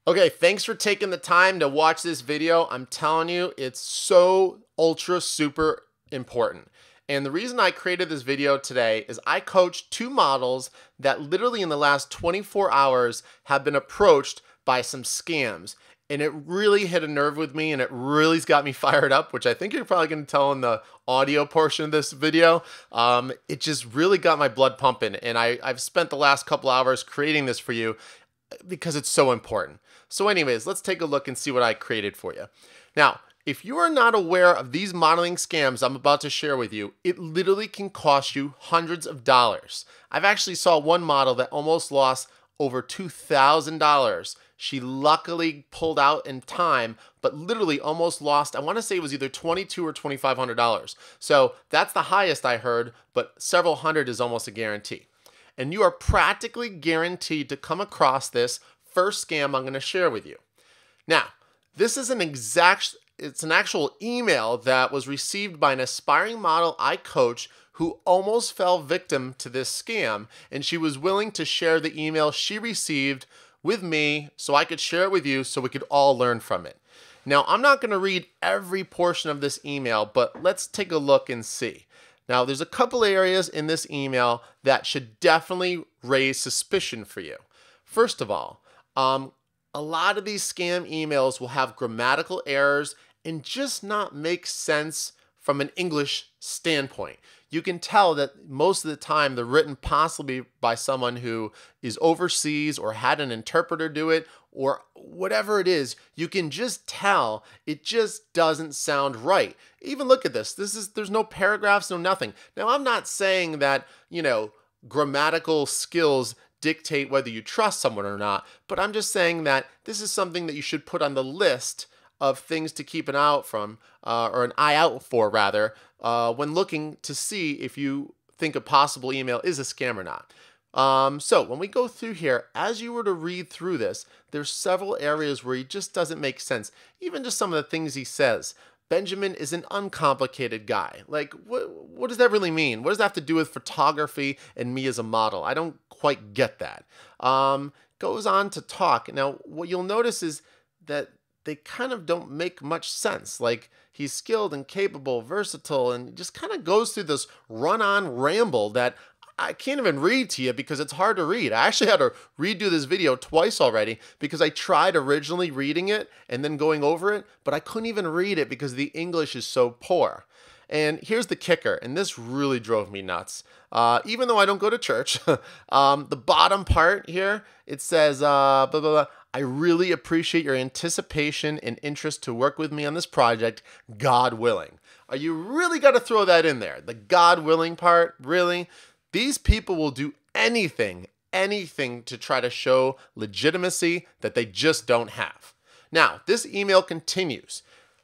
Okay, thanks for taking the time to watch this video. I'm telling you, it's so ultra super important. And the reason I created this video today is I coached two models that literally in the last 24 hours have been approached by some scams. And it really hit a nerve with me and it really's got me fired up, which I think you're probably going to tell in the audio portion of this video. It just really got my blood pumping. And I've spent the last couple hours creating this for you because it's so important. So anyways, let's take a look and see what I created for you. Now, if you are not aware of these modeling scams I'm about to share with you, it literally can cost you hundreds of dollars. I've actually saw one model that almost lost over $2,000. She luckily pulled out in time, but literally almost lost, I want to say it was either $2,200 or $2,500. So that's the highest I heard, but several hundred is almost a guarantee. And you are practically guaranteed to come across this first scam I'm going to share with you. Now, this is it's an actual email that was received by an aspiring model I coach who almost fell victim to this scam, and she was willing to share the email she received with me so I could share it with you so we could all learn from it. Now, I'm not going to read every portion of this email, but let's take a look and see. Now, there's a couple areas in this email that should definitely raise suspicion for you. First of all, a lot of these scam emails will have grammatical errors and just not make sense from an English standpoint. You can tell that most of the time they're written possibly by someone who is overseas or had an interpreter do it or whatever it is. You can just tell it just doesn't sound right. Even look at this. There's no paragraphs, no nothing. Now, I'm not saying that, grammatical skills dictate whether you trust someone or not, but I'm just saying that this is something that you should put on the list of things to keep an eye out from, or an eye out for rather, when looking to see if you think a possible email is a scam or not. So when we go through here, as you were to read through this, there's several areas where he just doesn't make sense. Even just some of the things he says. Benjamin is an uncomplicated guy. Like, what does that really mean? What does that have to do with photography and me as a model? I don't quite get that. Goes on to talk. Now, what you'll notice is that they kind of don't make much sense. Like, he's skilled and capable, versatile, and just kind of goes through this run-on ramble that I can't even read to you because it's hard to read. I actually had to redo this video twice already because I tried originally reading it and then going over it, but I couldn't even read it because the English is so poor. And here's the kicker, and this really drove me nuts. Even though I don't go to church, the bottom part here, it says, blah, blah, blah. I really appreciate your anticipation and interest to work with me on this project, God willing. Are you really got to throw that in there? The God willing part, really? These people will do anything to try to show legitimacy that they just don't have. Now, this email continues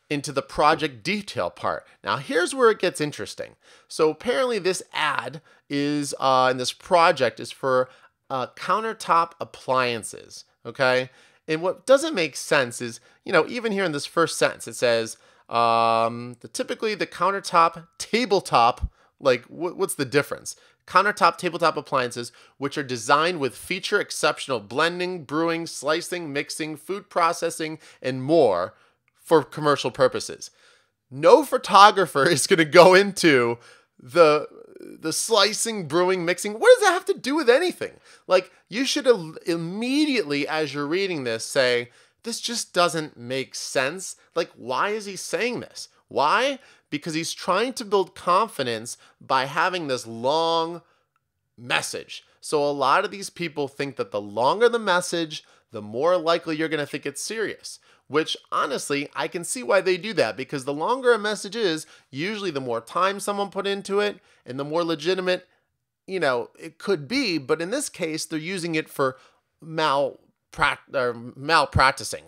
into the project detail part. Now, here's where it gets interesting. So apparently this ad is, in this project is for countertop appliances, okay? And what doesn't make sense is, even here in this first sentence, it says, typically the countertop, tabletop, like what's the difference? Countertop tabletop appliances, which are designed with feature exceptional blending, brewing, slicing, mixing, food processing, and more for commercial purposes. No photographer is going to go into the slicing, brewing, mixing. What does that have to do with anything? Like, you should immediately, as you're reading this, say, this just doesn't make sense. Like, why is he saying this? Why? Because he's trying to build confidence by having this long message. So a lot of these people think that the longer the message, the more likely you're going to think it's serious. Which, honestly, I can see why they do that. Because the longer a message is, usually the more time someone put into it and the more legitimate, it could be. But in this case, they're using it for malpracticing.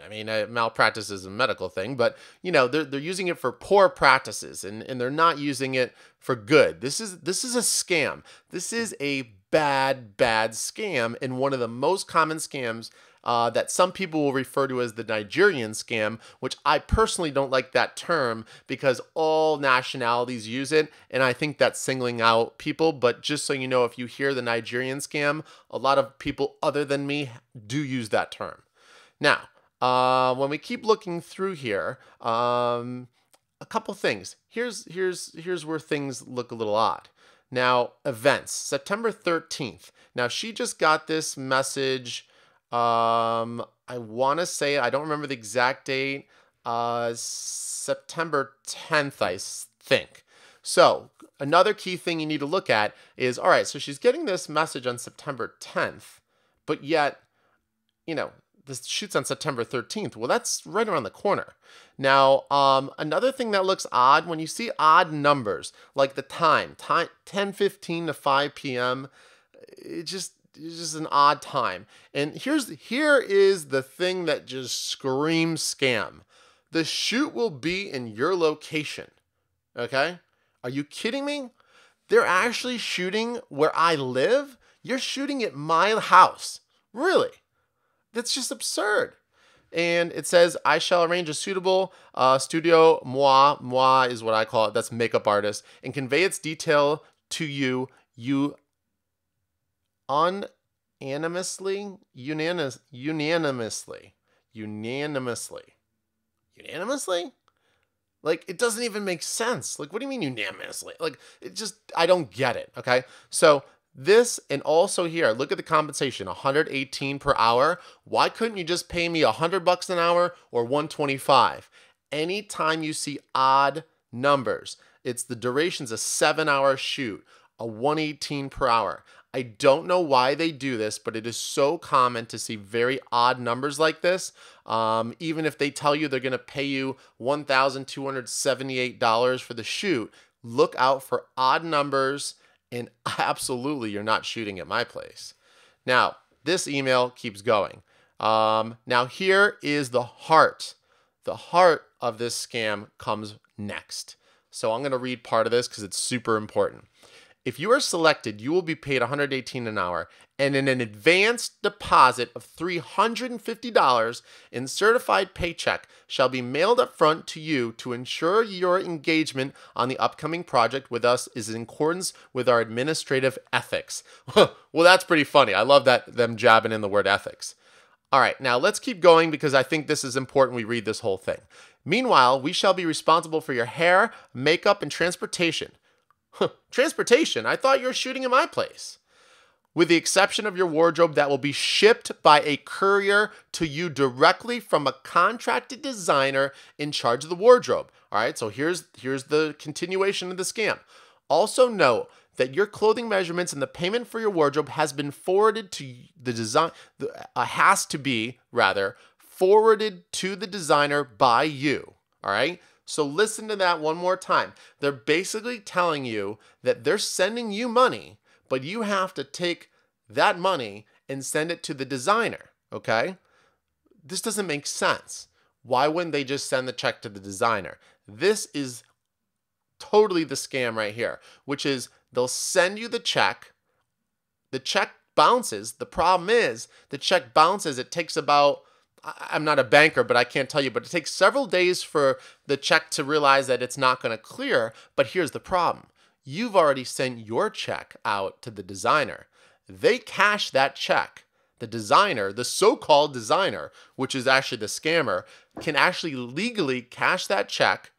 I mean, malpractice is a medical thing, but they're using it for poor practices, and they're not using it for good. This is a scam. This is a bad scam, and one of the most common scams that some people will refer to as the Nigerian scam, which I personally don't like that term because all nationalities use it, and I think that's singling out people. But just so you know, if you hear the Nigerian scam, a lot of people other than me do use that term. Now, When we keep looking through here, a couple things. Here's where things look a little odd. Now, events, September 13th. Now, she just got this message. I want to say, I don't remember the exact date. September 10th, I think. So, another key thing you need to look at is, all right, so she's getting this message on September 10th, but yet, this shoot's on September 13th. Well, that's right around the corner. Now, another thing that looks odd, when you see odd numbers, like the time 10:15 to 5 p.m., it's just an odd time. And here is the thing that just screams scam. The shoot will be in your location. Okay? Are you kidding me? They're actually shooting where I live? You're shooting at my house. Really? That's just absurd. And it says, I shall arrange a suitable studio, moi is what I call it, that's makeup artist, and convey its detail to you, unanimously. Like, it doesn't even make sense. Like, what do you mean unanimously? Like, I don't get it, okay? So, this, and also here, look at the compensation, $118 per hour. Why couldn't you just pay me $100 an hour or $125? Anytime you see odd numbers, it's the duration's a 7-hour shoot, a $118 per hour. I don't know why they do this, but it is so common to see very odd numbers like this. Even if they tell you they're going to pay you $1,278 for the shoot, look out for odd numbers. And absolutely, you're not shooting at my place. Now, this email keeps going. Now, here is the heart. The heart of this scam comes next. So I'm going to read part of this because it's super important. If you are selected, you will be paid $118 an hour and an advanced deposit of $350 in certified paycheck shall be mailed up front to you to ensure your engagement on the upcoming project with us is in accordance with our administrative ethics. Well, that's pretty funny. I love them jabbing in the word ethics. All right, now let's keep going because I think this is important we read this whole thing. Meanwhile, we shall be responsible for your hair, makeup, and transportation. Transportation? I thought you were shooting at my place. With the exception of your wardrobe that will be shipped by a courier to you directly from a contracted designer in charge of the wardrobe. All right, so here's the continuation of the scam. Also note that your clothing measurements and the payment for your wardrobe has been forwarded to the design, forwarded to the designer by you. All right. So listen to that one more time. They're basically telling you that they're sending you money, but you have to take that money and send it to the designer, okay? This doesn't make sense. Why wouldn't they just send the check to the designer? This is totally the scam right here, which is they'll send you the check bounces. The problem is the check bounces. It takes about, I'm not a banker, but I can't tell you, but it takes several days for the check to realize that it's not going to clear. But here's the problem. You've already sent your check out to the designer. They cash that check. The designer, the so-called designer, which is actually the scammer, can actually legally cash that check,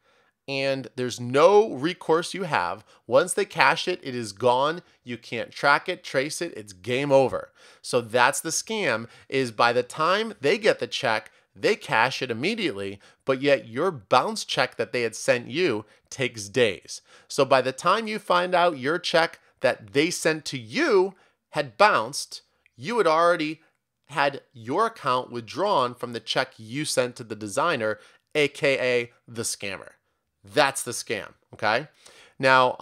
and there's no recourse you have. Once they cash it, it is gone. You can't track it, trace it. It's game over. So that's the scam, is by the time they get the check, they cash it immediately, but yet your bounce check that they had sent you takes days. So by the time you find out your check that they sent to you had bounced, you had already had your account withdrawn from the check you sent to the designer, aka the scammer. That's the scam, okay? Now,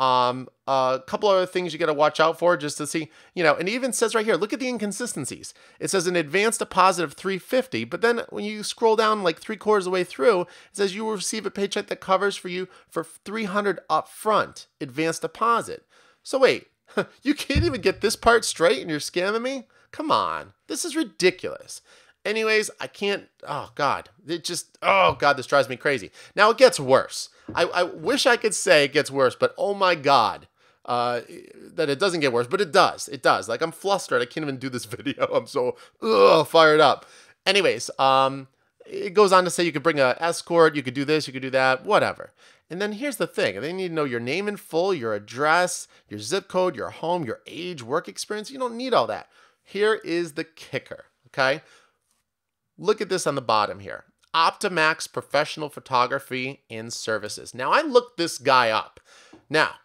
a couple other things you got to watch out for just to see, and it even says right here, look at the inconsistencies. It says an advance deposit of $350, but then when you scroll down like 3/4 of the way through, it says you will receive a paycheck that covers for you for $300 upfront advance deposit. So wait, you can't even get this part straight and you're scamming me? Come on, this is ridiculous. Anyways, I can't, oh God, this drives me crazy. Now it gets worse. I wish I could say it gets worse, but oh my God, that it doesn't get worse, but it does. It does. Like, I'm flustered. I can't even do this video. I'm so fired up. Anyways, it goes on to say you could bring an escort, you could do this, you could do that, whatever. And then here's the thing. They need to know your name in full, your address, your zip code, your home, your age, work experience. You don't need all that. Here is the kicker, okay? Look at this on the bottom here. Optimax Professional Photography and Services. Now, I looked this guy up. Now,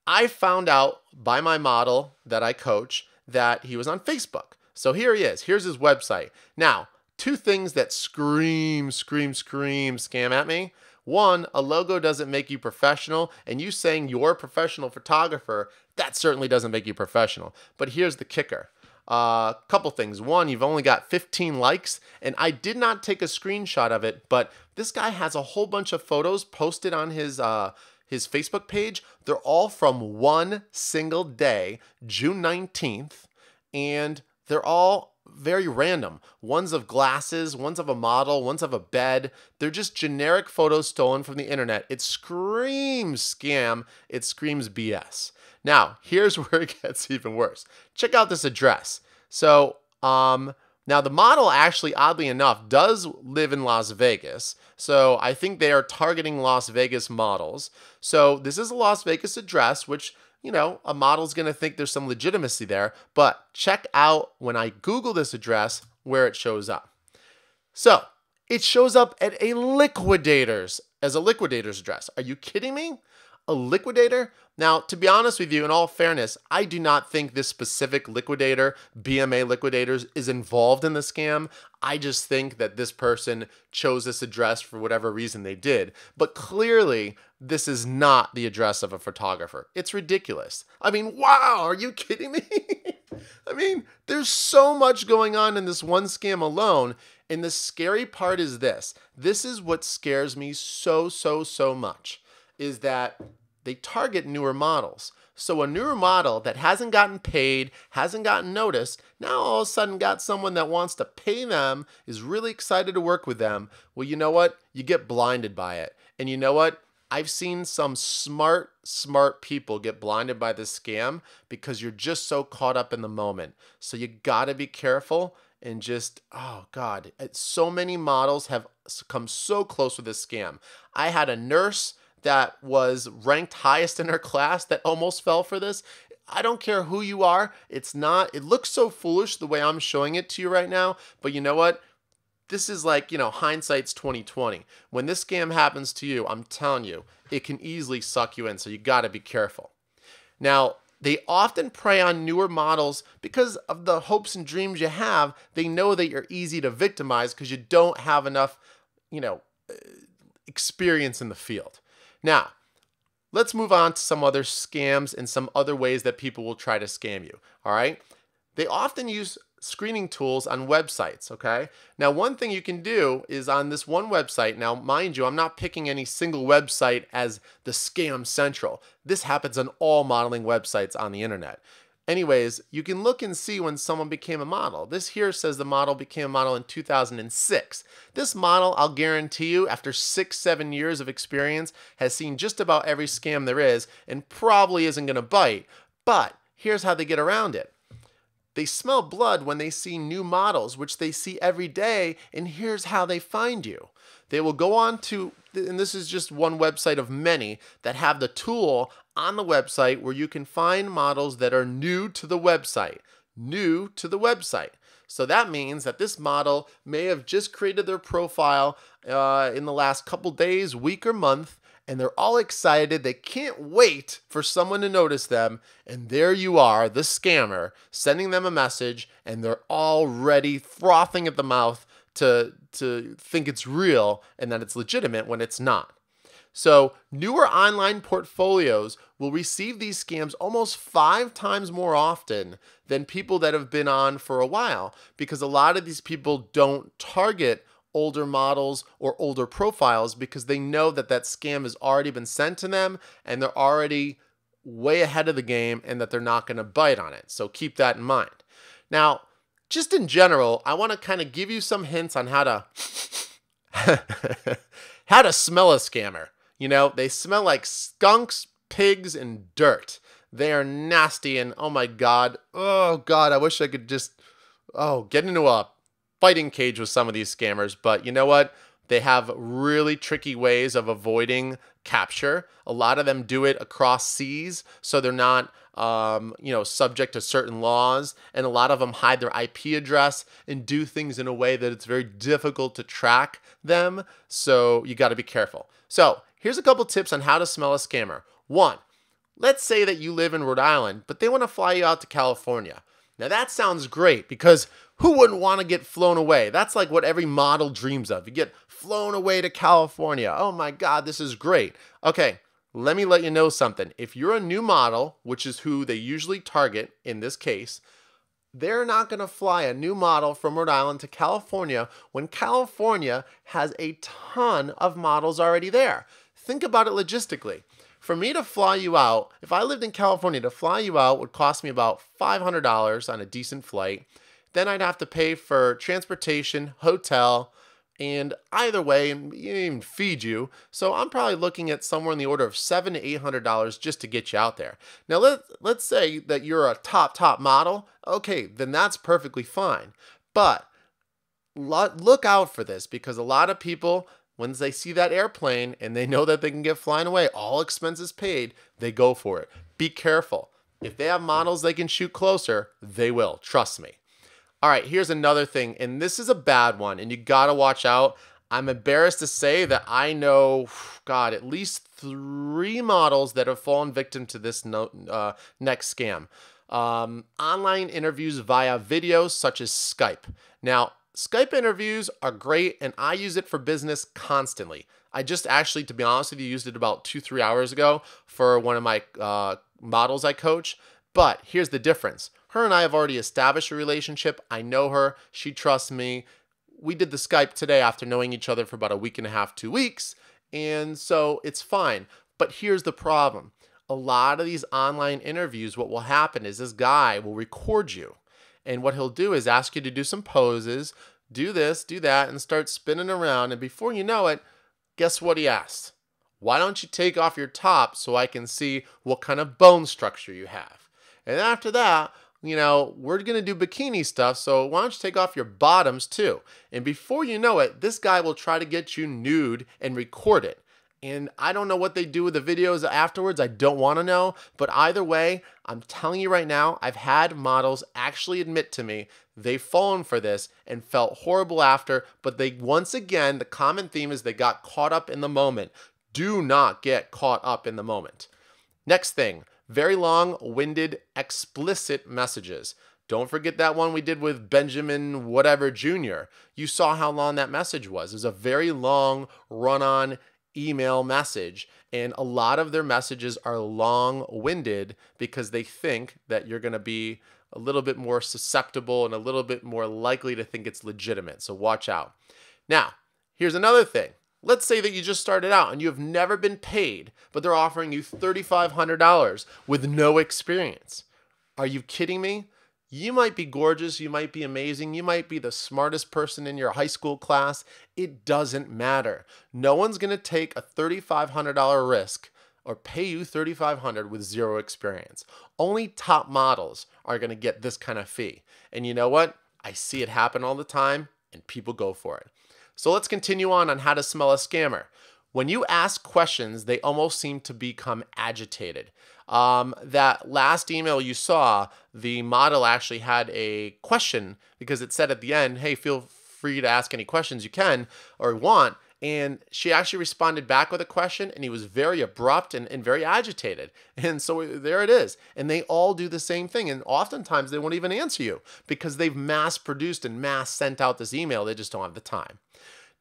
I found out by my model that I coach that he was on Facebook. So here he is. Here's his website. Now, two things that scream scam at me. One, a logo doesn't make you professional, and you saying you're a professional photographer, that certainly doesn't make you professional. But here's the kicker. Couple things. One, you've only got 15 likes, and I did not take a screenshot of it, but this guy has a whole bunch of photos posted on his Facebook page. They're all from one single day, June 19th, and they're all very random. One's of glasses, one's of a model, one's of a bed. They're just generic photos stolen from the internet. It screams scam. It screams BS. Now, here's where it gets even worse. Check out this address. So, now the model actually, oddly enough, does live in Las Vegas. So I think they are targeting Las Vegas models. So this is a Las Vegas address, which, you know, a model's going to think there's some legitimacy there. But check out when I Google this address where it shows up. So it shows up at a liquidator's, as a liquidator's address. Are you kidding me? A liquidator? Now, to be honest with you, in all fairness, I do not think this specific liquidator, BMA Liquidators, is involved in the scam. I just think that this person chose this address for whatever reason they did. But clearly, this is not the address of a photographer. It's ridiculous. I mean, wow, are you kidding me? I mean, there's so much going on in this one scam alone. And the scary part is this. This is what scares me so much. Is that they target newer models. So a newer model that hasn't gotten paid, hasn't gotten noticed, now all of a sudden got someone that wants to pay them, is really excited to work with them. Well, you know what? You get blinded by it. And you know what? I've seen some smart people get blinded by this scam because you're just so caught up in the moment. So you gotta be careful and just, oh God, so many models have come so close with this scam. I had a nurse that was ranked highest in her class that almost fell for this. I don't care who you are. It looks so foolish the way I'm showing it to you right now, but you know what? This is like, you know, hindsight's 20/20. When this scam happens to you, I'm telling you, it can easily suck you in, so you gotta be careful. Now, they often prey on newer models because of the hopes and dreams you have. They know that you're easy to victimize because you don't have enough, you know, experience in the field. Now, let's move on to some other scams and some other ways that people will try to scam you, all right? They often use screening tools on websites, okay? Now, one thing you can do is on this one website, now mind you, I'm not picking any single website as the scam central. This happens on all modeling websites on the internet. Anyways, you can look and see when someone became a model. This here says the model became a model in 2006. This model, I'll guarantee you, after 6-7 years of experience, has seen just about every scam there is and probably isn't going to bite. But here's how they get around it. They smell blood when they see new models, which they see every day, and here's how they find you. They will go on to, and this is just one website of many that have the tool on the website where you can find models that are new to the website. New to the website. So that means that this model may have just created their profile in the last couple days, week, or month, and they're all excited. They can't wait for someone to notice them. And there you are, the scammer, sending them a message, and they're already frothing at the mouth to think it's real and that it's legitimate when it's not. So newer online portfolios will receive these scams almost 5 times more often than people that have been on for a while, because a lot of these people don't target older models or older profiles because they know that that scam has already been sent to them and they're already way ahead of the game and that they're not going to bite on it. So keep that in mind. Now, just in general, I want to kind of give you some hints on how to how to smell a scammer. You know, they smell like skunks, pigs, and dirt. They are nasty and oh my God, I wish I could just, get into a fighting cage with some of these scammers, but you know what? They have really tricky ways of avoiding capture. A lot of them do it across seas, so they're not subject to certain laws. And a lot of them hide their IP address and do things in a way that it's very difficult to track them. So you got to be careful. So here's a couple tips on how to smell a scammer. One, let's say that you live in Rhode Island, but they want to fly you out to California. Now that sounds great because who wouldn't want to get flown away? That's like what every model dreams of. You get flown away to California. Oh my God, this is great. Okay, let me let you know something. If you're a new model, which is who they usually target in this case, they're not going to fly a new model from Rhode Island to California when California has a ton of models already there. Think about it logistically. For me to fly you out, if I lived in California, to fly you out would cost me about $500 on a decent flight. Then I'd have to pay for transportation, hotel, and either way, and even feed you. So I'm probably looking at somewhere in the order of $700 to $800 just to get you out there. Now let's say that you're a top model. Okay, then that's perfectly fine. But look out for this because a lot of people, once they see that airplane and they know that they can get flying away, all expenses paid, they go for it. Be careful. If they have models they can shoot closer, they will. Trust me. All right, here's another thing, and this is a bad one, and you gotta watch out. I'm embarrassed to say that I know, God, at least 3 models that have fallen victim to this next scam. Online interviews via videos such as Skype. Now, Skype interviews are great, and I use it for business constantly. I just actually, to be honest with you, used it about 2-3 hours ago for one of my models I coach. But here's the difference. Her and I have already established a relationship. I know her. She trusts me. We did the Skype today after knowing each other for about a week and a half, 2 weeks. And so it's fine. But here's the problem. A lot of these online interviews, what will happen is this guy will record you. And what he'll do is ask you to do some poses, do this, do that, and start spinning around. And before you know it, guess what he asked? Why don't you take off your top so I can see what kind of bone structure you have? And after that, we're going to do bikini stuff, so why don't you take off your bottoms too? And before you know it, this guy will try to get you nude and record it. And I don't know what they do with the videos afterwards. I don't want to know. But either way, I'm telling you right now, I've had models actually admit to me they've fallen for this and felt horrible after. But once again, the common theme is they got caught up in the moment. Do not get caught up in the moment. Next thing. Very long-winded, explicit messages. Don't forget that one we did with Benjamin whatever Jr. You saw how long that message was. It was a very long run-on email message, and a lot of their messages are long-winded because they think that you're going to be a little bit more susceptible and a little bit more likely to think it's legitimate. So watch out. Now, here's another thing. Let's say that you just started out and you have never been paid, but they're offering you $3,500 with no experience. Are you kidding me? You might be gorgeous, you might be amazing, you might be the smartest person in your high school class. It doesn't matter. No one's going to take a $3,500 risk or pay you $3,500 with zero experience. Only top models are going to get this kind of fee. And you know what? I see it happen all the time, and people go for it. So let's continue on how to smell a scammer. When you ask questions, they almost seem to become agitated. That last email you saw, the model actually had a question because it said at the end, hey, feel free to ask any questions you can or want. And she actually responded back with a question, and he was very abrupt and very agitated. And so there it is. And they all do the same thing. And oftentimes they won't even answer you because they've mass produced and mass sent out this email. They just don't have the time.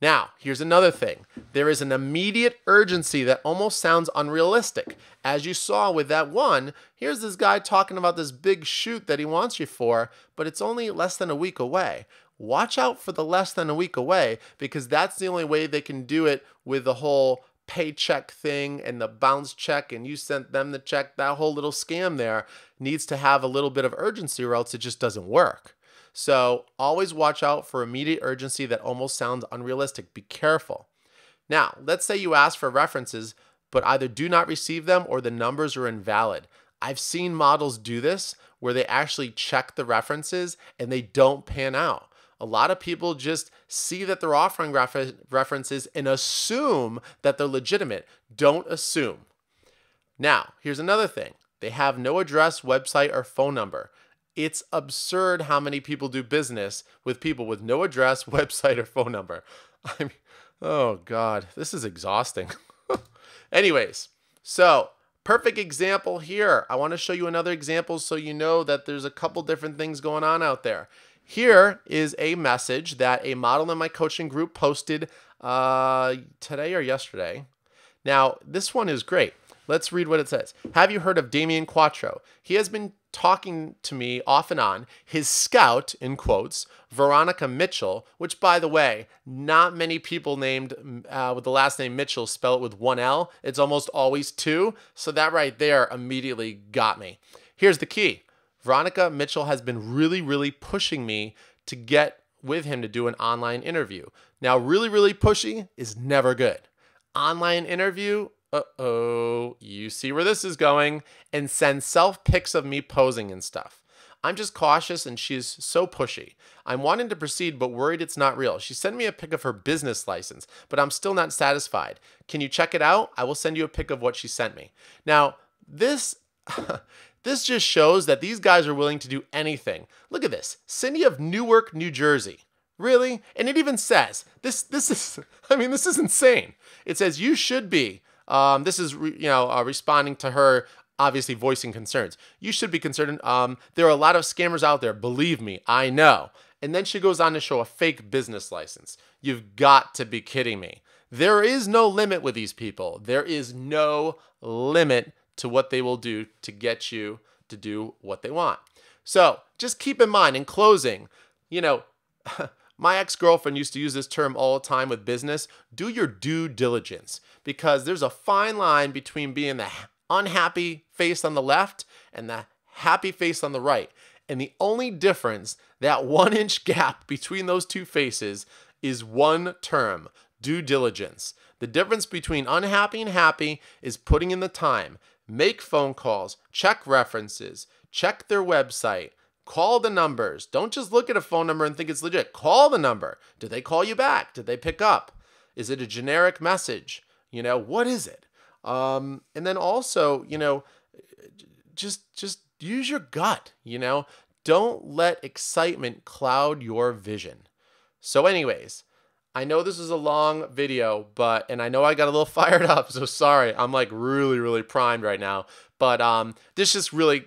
Now, here's another thing. There is an immediate urgency that almost sounds unrealistic. As you saw with that one, here's this guy talking about this big shoot that he wants you for, but it's only less than a week away. Watch out for the less than a week away because that's the only way they can do it with the whole paycheck thing and the bounce check and you sent them the check. That whole little scam there needs to have a little bit of urgency or else it just doesn't work. So always watch out for immediate urgency that almost sounds unrealistic. Be careful. Now, let's say you ask for references, but either do not receive them or the numbers are invalid. I've seen models do this where they actually check the references and they don't pan out. A lot of people just see that they're offering references and assume that they're legitimate. Don't assume. Now, here's another thing. They have no address, website, or phone number. It's absurd how many people do business with people with no address, website, or phone number. I mean, oh God, this is exhausting. Anyways, so perfect example here. I want to show you another example so you know that there's a couple different things going on out there. Here is a message that a model in my coaching group posted today or yesterday. Now, this one is great. Let's read what it says. Have you heard of Damian Quattro? He has been talking to me off and on. His scout, in quotes, Veronica Mitchell, which, by the way, not many people named with the last name Mitchell spell it with one L. It's almost always two. So that right there immediately got me. Here's the key. Veronica Mitchell has been really pushing me to get with him to do an online interview. Now, really pushy is never good. Online interview, you see where this is going, and send self-pics of me posing and stuff. I'm just cautious and she's so pushy. I'm wanting to proceed but worried it's not real. She sent me a pic of her business license, but I'm still not satisfied. Can you check it out? I will send you a pic of what she sent me. Now, this just shows that these guys are willing to do anything. Look at this. Cindy of Newark, New Jersey. Really? And it even says, this is insane. It says you should be. This is responding to her obviously voicing concerns. You should be concerned. There are a lot of scammers out there. Believe me, I know. And then she goes on to show a fake business license. You've got to be kidding me. There is no limit with these people. There is no limit to what they will do to get you to do what they want. So just keep in mind, in closing, my ex-girlfriend used to use this term all the time with business. Do your due diligence, because there's a fine line between being the unhappy face on the left and the happy face on the right. And the only difference, that 1 inch gap between those two faces, is one term: due diligence. The difference between unhappy and happy is putting in the time. Make phone calls, check references, check their website, call the numbers. Don't just look at a phone number and think it's legit. Call the number. Did they call you back? Did they pick up? Is it a generic message? What is it? And then also, just use your gut, Don't let excitement cloud your vision. So anyways, I know this is a long video, and I know I got a little fired up, so sorry. I'm like really primed right now. But this just really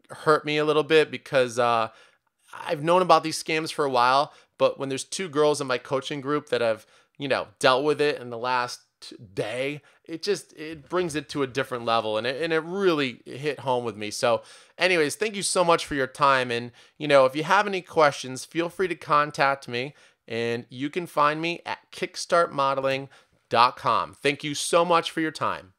hurt me a little bit because I've known about these scams for a while, but when there's two girls in my coaching group that have, dealt with it in the last day, it brings it to a different level, and it really hit home with me. So anyways, thank you so much for your time. And, if you have any questions, feel free to contact me. And you can find me at kickstartmodeling.com. Thank you so much for your time.